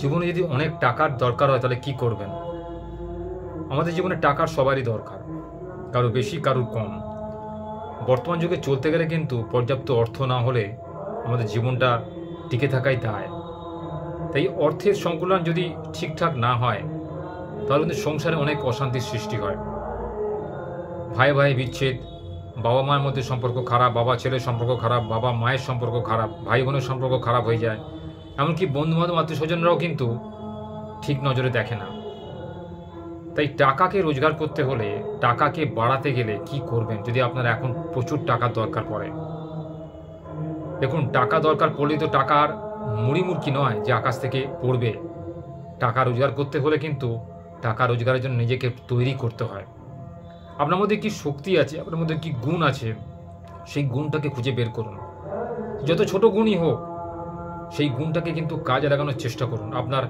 জীবনে যদি অনেক টাকার দরকার হয় তাহলে কি করবেন? আমাদের জীবনে টাকার সবারই দরকার, কারো বেশি কারোর কম। বর্তমান যুগে চলতে গেলে কিন্তু পর্যাপ্ত অর্থ না হলে আমাদের জীবনটা টিকে থাকাই দায়। তাই অর্থের সংকুলন যদি ঠিকঠাক না হয় তাহলে কিন্তু সংসারে অনেক অশান্তির সৃষ্টি হয়। ভাই ভাই বিচ্ছেদ, বাবা মায়ের মধ্যে সম্পর্ক খারাপ, বাবা ছেলের সম্পর্ক খারাপ, বাবা মায়ের সম্পর্ক খারাপ, ভাই বোনের সম্পর্ক খারাপ হয়ে যায়। এমনকি বন্ধুবান্ধব আত্মীয় স্বজনরাও কিন্তু ঠিক নজরে দেখে না। তাই টাকাকে রোজগার করতে হলে, টাকাকে বাড়াতে গেলে কি করবেন যদি আপনার এখন প্রচুর টাকার দরকার পড়ে? দেখুন, টাকা দরকার পড়লেই তো টাকার মুড়িমুড়কি নয় যে আকাশ থেকে পড়বে। টাকা রোজগার করতে হলে কিন্তু টাকা রোজগারের জন্য নিজেকে তৈরি করতে হয়। আপনার মধ্যে কি শক্তি আছে, আপনার মধ্যে কি গুণ আছে, সেই গুণটাকে খুঁজে বের করুন। যত ছোট গুণই হোক, সেই গুণটাকে কিন্তু কাজে লাগানোর চেষ্টা করুন আপনার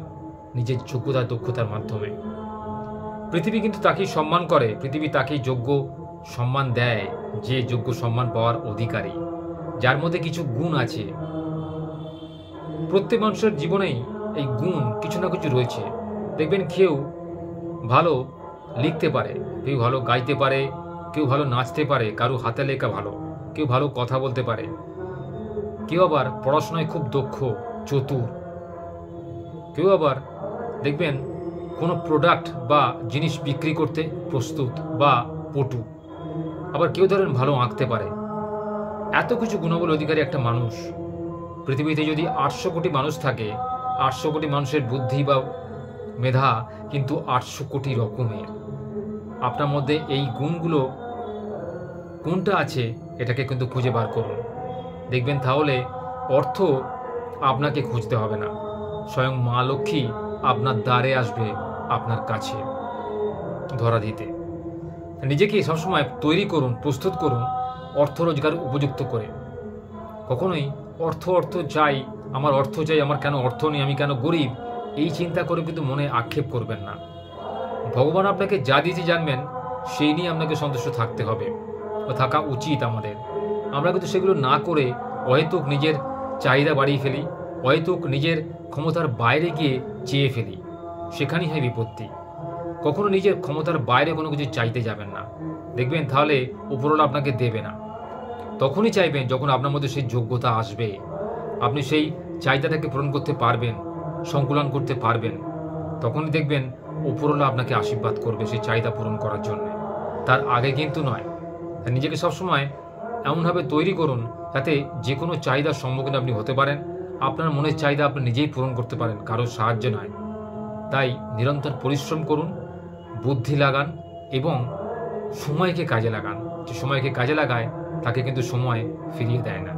নিজের যোগ্যতা দক্ষতার মাধ্যমে। পৃথিবী কিন্তু তাকেই সম্মান করে, পৃথিবী তাকেই যোগ্য সম্মান দেয় যে যোগ্য সম্মান পাওয়ার অধিকারী, যার মধ্যে কিছু গুণ আছে। প্রত্যেক মানুষের জীবনেই এই গুণ কিছু না কিছু রয়েছে। দেখবেন কেউ ভালো লিখতে পারে, কেউ ভালো গাইতে পারে, কেউ ভালো নাচতে পারে, কারো হাতে লেখা ভালো, কেউ ভালো কথা বলতে পারে, কেউ আবার পড়াশোনায় খুব দক্ষ, চতুর, কেউ আবার দেখবেন কোনো প্রোডাক্ট বা জিনিস বিক্রি করতে প্রস্তুত বা পটু, আবার কেউ ধরেন ভালো আঁকতে পারে। এত কিছু গুণবল অধিকারী একটা মানুষ। পৃথিবীতে যদি 800 কোটি মানুষ থাকে, 800 কোটি মানুষের বুদ্ধি বা মেধা কিন্তু 800 কোটি রকমের। আপনার মধ্যে এই গুণগুলো কোনটা আছে এটাকে কিন্তু খুঁজে বার করুন। দেখবেন তাহলে অর্থ আপনাকে খুঁজতে হবে না, স্বয়ং মা লক্ষ্মী আপনার দ্বারে আসবে, আপনার কাছে ধরা দিতে। নিজেকে সবসময় তৈরি করুন, প্রস্তুত করুন অর্থ রোজগার উপযুক্ত করে। কখনোই অর্থ অর্থ চাই, আমার অর্থ চাই, আমার কেন অর্থ নেই, আমি কেন গরিব, এই চিন্তা করে কিন্তু মনে আক্ষেপ করবেন না। ভগবান আপনাকে যা দিয়েছে জানবেন, সেই নিয়ে আপনাকে সন্তুষ্ট থাকতে হবে বা থাকা উচিত আমাদের। আমরা কিন্তু সেগুলো না করে অহেতুক নিজের চাহিদা বাড়িয়ে ফেলি, অহেতুক নিজের ক্ষমতার বাইরে গিয়ে চেয়ে ফেলি, সেখানেই হয় বিপত্তি। কখনো নিজের ক্ষমতার বাইরে কোনো কিছু চাইতে যাবেন না, দেখবেন তাহলে উপরওয়ালা আপনাকে দেবে না। তখনই চাইবেন যখন আপনার মধ্যে সেই যোগ্যতা আসবে, আপনি সেই চাহিদাটাকে পূরণ করতে পারবেন, সংকুলন করতে পারবেন, তখনই দেখবেন উপরওয়ালা আপনাকে আশীর্বাদ করবে সেই চাহিদা পূরণ করার জন্য, তার আগে কিন্তু নয়। তাই নিজেকে সবসময় এমনভাবে তৈরি করুন যাতে যে কোনো চাহিদার সম্মুখীন আপনি হতে পারেন, আপনার মনের চাহিদা আপনি নিজেই পূরণ করতে পারেন, কারোর সাহায্য নয়। তাই নিরন্তর পরিশ্রম করুন, বুদ্ধি লাগান এবং সময়কে কাজে লাগান। যে সময়কে কাজে লাগায় তাকে কিন্তু সময় ফিরিয়ে দেয় না।